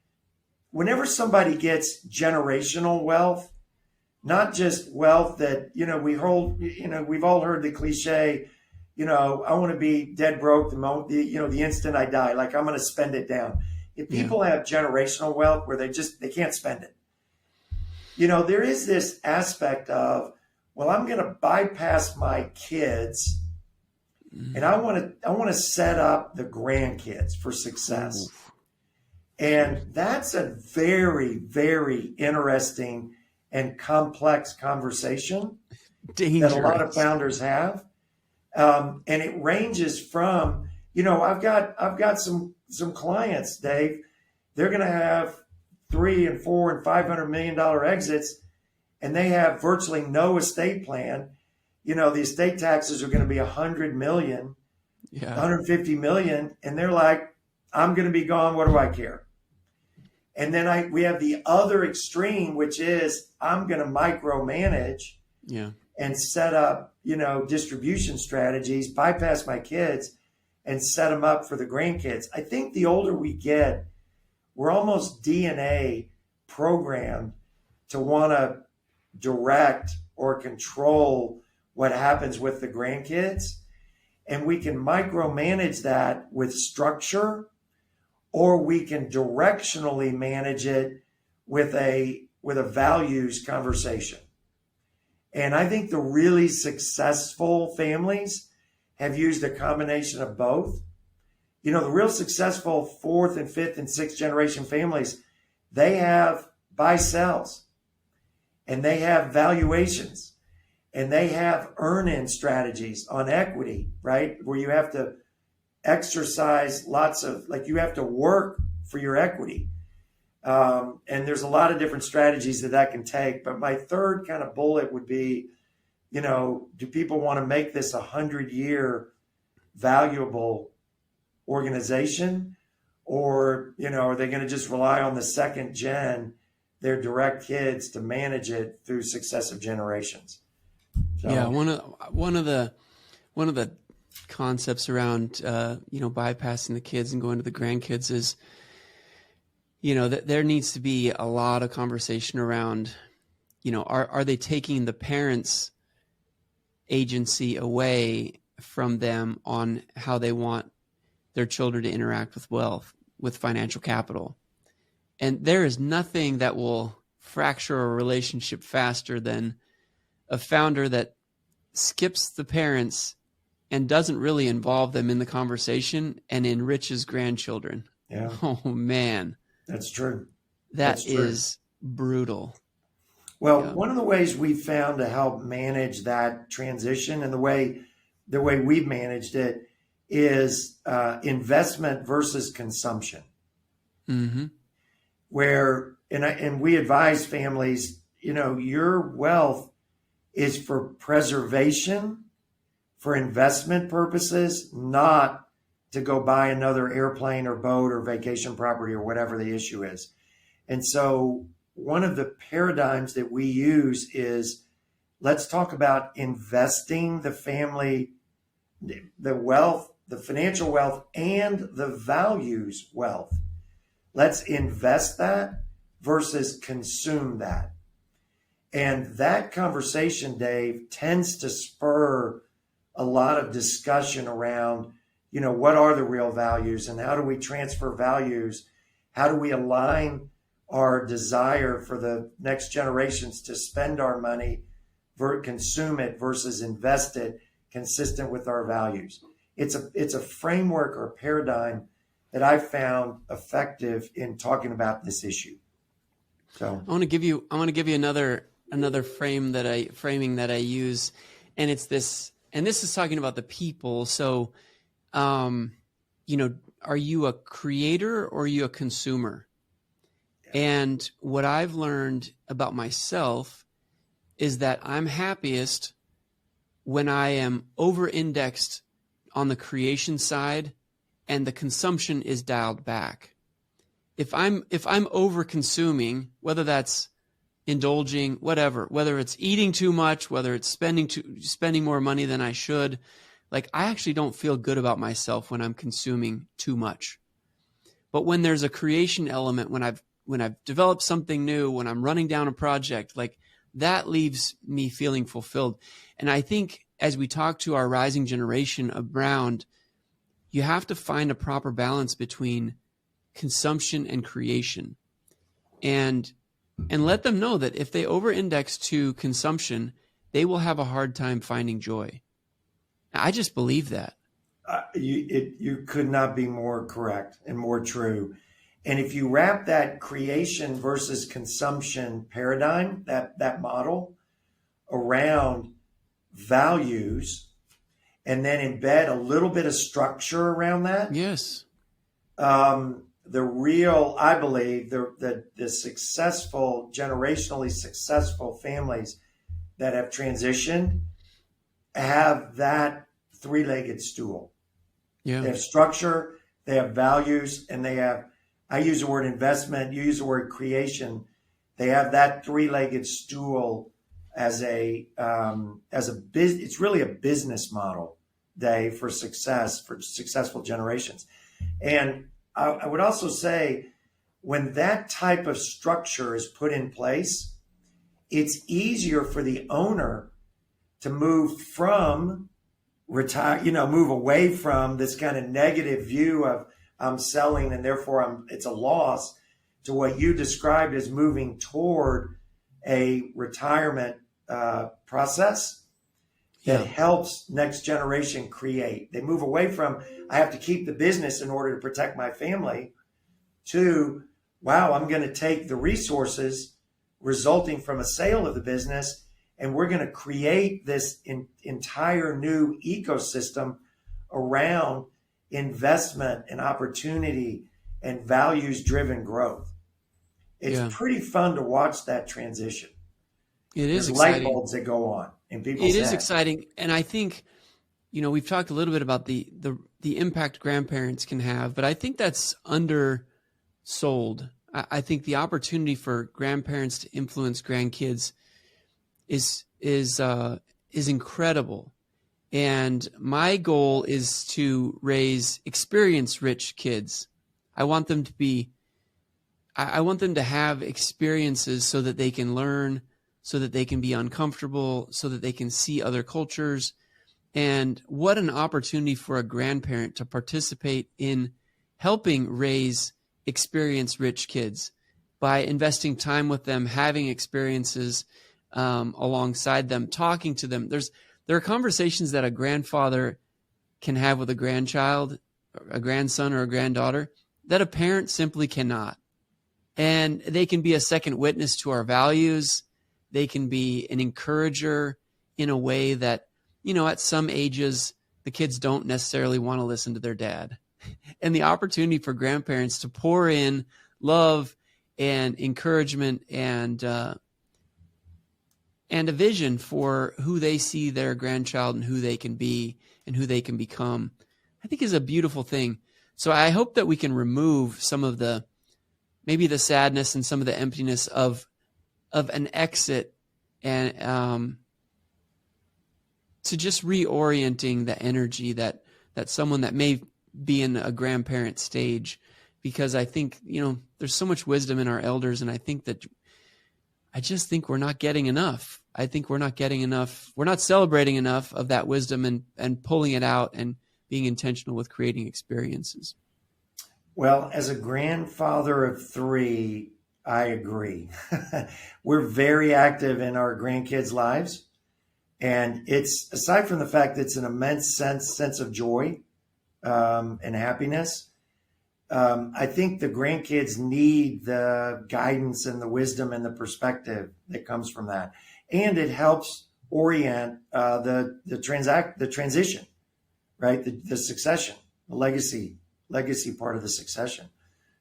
whenever somebody gets generational wealth, not just wealth that, we hold, we've all heard the cliche, I want to be dead broke the instant I die, like I'm going to spend it down. If people have generational wealth where they can't spend it, there is this aspect of, well, I'm going to bypass my kids and I want to set up the grandkids for success. And that's a very, very interesting and complex conversation that a lot of founders have. And it ranges from, I've got some clients, Dave, they're going to have $300 and $400 and $500 million exits, and they have virtually no estate plan. The estate taxes are going to be $100 million, $150 million. And they're like, I'm going to be gone. What do I care? And then we have the other extreme, which is I'm going to micromanage and set up, distribution strategies, bypass my kids and set them up for the grandkids. I think the older we get, we're almost DNA programmed to want to direct or control what happens with the grandkids. And we can micromanage that with structure, or we can directionally manage it with a values conversation. And I think the really successful families have used a combination of both. The real successful fourth and fifth and sixth generation families, they have buy-sells and they have valuations and they have earn-in strategies on equity, right? Where you have to exercise you have to work for your equity. And there's a lot of different strategies that can take. But my third kind of bullet would be, do people want to make this 100-year valuable organization? Or, are they going to just rely on the second gen, their direct kids, to manage it through successive generations? So. Yeah, one of the concepts around bypassing the kids and going to the grandkids is, that there needs to be a lot of conversation around, are they taking the parents' agency away from them on how they want their children to interact with wealth, with financial capital? And there is nothing that will fracture a relationship faster than a founder that skips the parents and doesn't really involve them in the conversation and enriches grandchildren. Yeah. Oh, man. That's true. That's is brutal. Well, one of the ways we've found to help manage that transition, and the way we've managed it, is investment versus consumption. Mm-hmm. Where, and we advise families, your wealth is for preservation, for investment purposes, not to go buy another airplane or boat or vacation property or whatever the issue is. And so one of the paradigms that we use is, let's talk about investing the family, the wealth, the financial wealth, and the values wealth. Let's invest that versus consume that. And that conversation, Dave, tends to spur a lot of discussion around, what are the real values and how do we transfer values? How do we align our desire for the next generations to spend our money, consume it versus invest it, consistent with our values? It's a framework or paradigm that I've found effective in talking about this issue. So I want to give you another framing that I use, and it's this, and this is talking about the people. So, are you a creator or are you a consumer? And what I've learned about myself is that I'm happiest when I am over-indexed on the creation side and the consumption is dialed back. If I'm over-consuming, whether that's indulging, whether it's eating too much, whether it's spending more money than I should, like I actually don't feel good about myself when I'm consuming too much. But when there's a creation element, when I've developed something new, when I'm running down a project, like that leaves me feeling fulfilled. And I think as we talk to our rising generation around, you have to find a proper balance between consumption and creation, and let them know that if they over-index to consumption, they will have a hard time finding joy. I just believe that. You could not be more correct and more true. And if you wrap that creation versus consumption paradigm, that model, around values, and then embed a little bit of structure around that. Yes. I believe, the successful, generationally successful families that have transitioned have that three-legged stool. Yeah. They have structure, they have values, and they have, I use the word investment, you use the word creation. They have that three-legged stool as a business. It's really a business model, Dave, for successful generations. And I would also say, when that type of structure is put in place, it's easier for the owner to move away from this kind of negative view of I'm selling and therefore it's a loss, to what you described as moving toward a retirement process that helps next generation create. They move away from, I have to keep the business in order to protect my family, to, wow, I'm going to take the resources resulting from a sale of the business, and we're going to create this entire new ecosystem around investment and opportunity and values-driven growth. It's pretty fun to watch that transition. It is There's exciting. light bulbs that go on in people's It is heads. exciting. And I think, we've talked a little bit about the impact grandparents can have, but I think that's undersold. I think the opportunity for grandparents to influence grandkids is incredible. And my goal is to raise experience-rich kids. I want them to have experiences so that they can learn, so that they can be uncomfortable, so that they can see other cultures. And what an opportunity for a grandparent to participate in helping raise experience-rich kids by investing time with them, having experiences alongside them, talking to them. There are conversations that a grandfather can have with a grandchild, a grandson or a granddaughter, that a parent simply cannot. And they can be a second witness to our values. They can be an encourager in a way that, at some ages, the kids don't necessarily want to listen to their dad. And the opportunity for grandparents to pour in love and encouragement and a vision for who they see their grandchild and who they can be and who they can become, I think is a beautiful thing. So I hope that we can remove some of maybe the sadness and some of the emptiness of an exit, and to just reorienting the energy that someone that may be in a grandparent stage, because I think, there's so much wisdom in our elders, and I just think we're not getting enough. I think we're not getting enough. We're not celebrating enough of that wisdom and pulling it out and being intentional with creating experiences. Well, as a grandfather of 3, I agree. We're very active in our grandkids' lives. And it's, aside from the fact that it's an immense sense of joy and happiness, I think the grandkids need the guidance and the wisdom and the perspective that comes from that. And it helps orient the transition, right? The succession, the legacy part of the succession.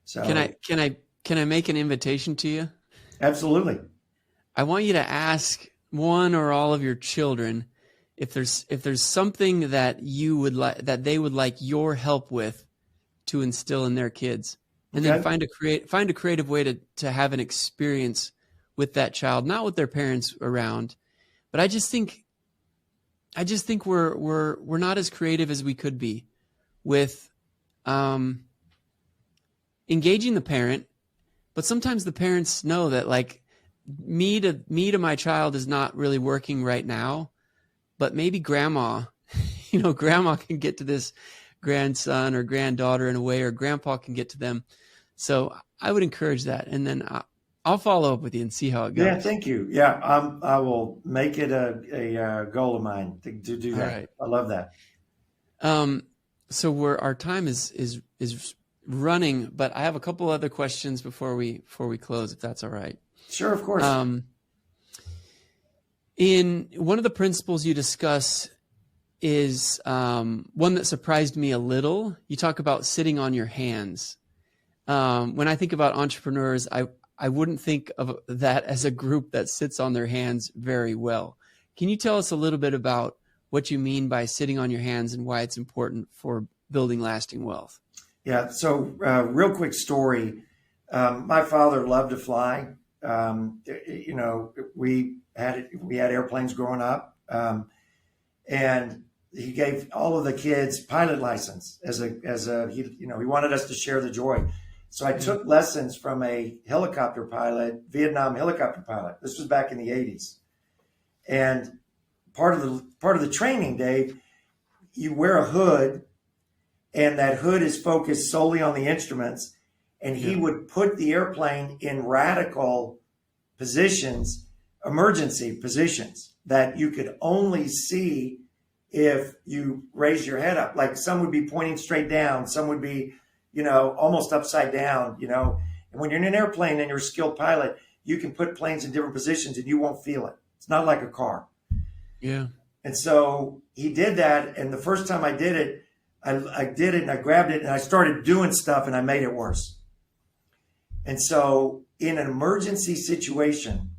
So can I make an invitation to you? Absolutely. I want you to ask one or all of your children if there's something that you would like, that they would like your help with to instill in their kids, and then find a creative way to have an experience with that child, not with their parents around. But I just think we're not as creative as we could be with engaging the parent. But sometimes the parents know that, like, me to my child is not really working right now, but maybe grandma, grandma can get to this grandson or granddaughter in a way, or grandpa can get to them. So I would encourage that. And then I'll follow up with you and see how it goes. Yeah, thank you. Yeah, I will make it a goal of mine to do that. Right. I love that. So our time is running, but I have a couple other questions before we close, if that's all right. Sure, of course. In one of the principles you discuss is one that surprised me a little. You talk about sitting on your hands. When I think about entrepreneurs, I wouldn't think of that as a group that sits on their hands very well. Can you tell us a little bit about what you mean by sitting on your hands and why it's important for building lasting wealth? Yeah. So real quick story. My father loved to fly. We had airplanes growing up, and he gave all of the kids pilot license he wanted us to share the joy. So I took lessons from a helicopter pilot, Vietnam helicopter pilot. This was back in the 80s. And part of the training, Dave, you wear a hood, and that hood is focused solely on the instruments. And he would put the airplane in radical positions, emergency positions, that you could only see if you raise your head up. Like, some would be pointing straight down, some would be, almost upside down, And when you're in an airplane and you're a skilled pilot, you can put planes in different positions and you won't feel it. It's not like a car. Yeah. And so he did that. And the first time I did it, I did it and I grabbed it and I started doing stuff and I made it worse. And so in an emergency situation,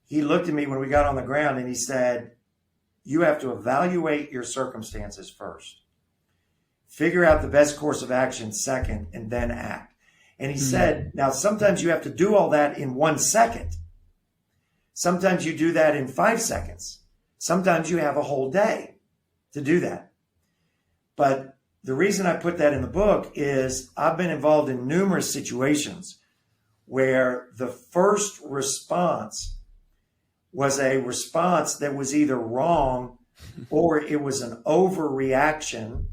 he looked at me when we got on the ground and he said, you have to evaluate your circumstances first. Figure out the best course of action second, and then act. And he said, now sometimes you have to do all that in 1 second. Sometimes you do that in 5 seconds. Sometimes you have a whole day to do that. But the reason I put that in the book is I've been involved in numerous situations where the first response was a response that was either wrong or it was an overreaction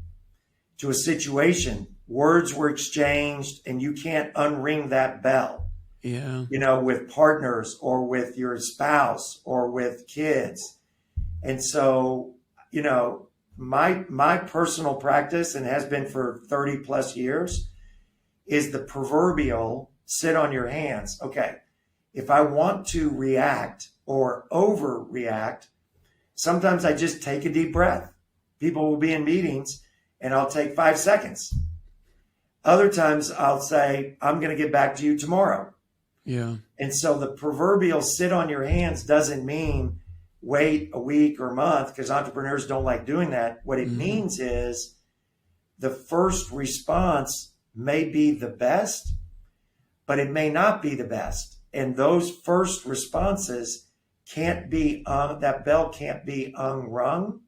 to a situation. Words were exchanged and you can't unring that bell. Yeah. With partners or with your spouse or with kids. And so, my personal practice, and has been for 30 plus years, is the proverbial sit on your hands. Okay, if I want to react or overreact, sometimes I just take a deep breath. People will be in meetings and I'll take 5 seconds. Other times I'll say, I'm going to get back to you tomorrow. Yeah. And so the proverbial sit on your hands doesn't mean wait a week or a month, because entrepreneurs don't like doing that. What it means is the first response may be the best, but it may not be the best. And those first responses can't be, that bell can't be unrung.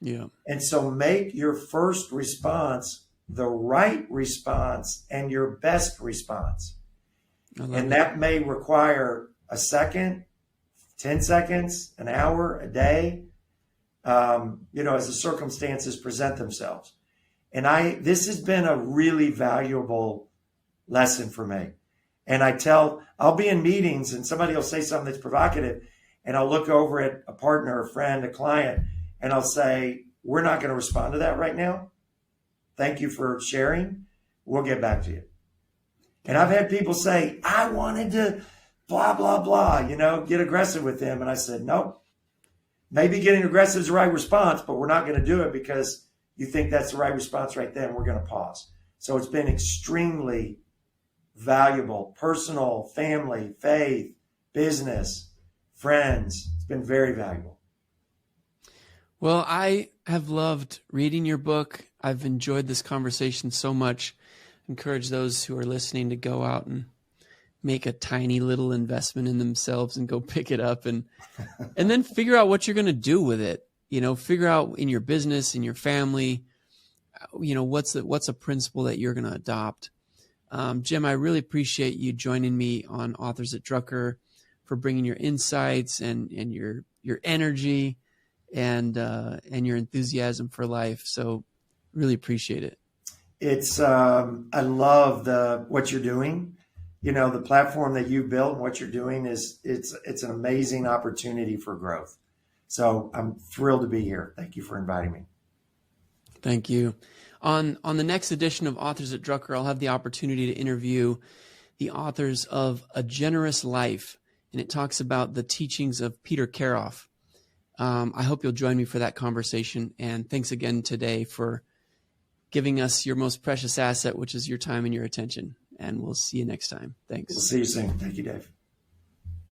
Yeah. And so make your first response the right response and your best response. And that may require a second, 10 seconds, an hour, a day, as the circumstances present themselves. And this has been a really valuable lesson for me. And I'll be in meetings and somebody will say something that's provocative, and I'll look over at a partner, a friend, a client, and I'll say, we're not going to respond to that right now. Thank you for sharing. We'll get back to you. And I've had people say, I wanted to blah, blah, blah, get aggressive with them. And I said, nope, maybe getting aggressive is the right response, but we're not going to do it because you think that's the right response right then. We're going to pause. So it's been extremely valuable, personal, family, faith, business, friends. It's been very valuable. Well, I have loved reading your book. I've enjoyed this conversation so much. Encourage those who are listening to go out and make a tiny little investment in themselves and go pick it up and then figure out what you're going to do with it. Figure out in your business, in your family, what's a principle that you're going to adopt. Jim, I really appreciate you joining me on Authors at Drucker, for bringing your insights and your energy and your enthusiasm for life. So really appreciate it. It's I love what you're doing. The platform that you've built and what you're doing it's an amazing opportunity for growth. So I'm thrilled to be here. Thank you for inviting me. Thank you. On the next edition of Authors at Drucker, I'll have the opportunity to interview the authors of A Generous Life, and it talks about the teachings of Peter Karoff. I hope you'll join me for that conversation. And thanks again today for giving us your most precious asset, which is your time and your attention. And we'll see you next time. Thanks. We'll see you soon. Thank you, Dave.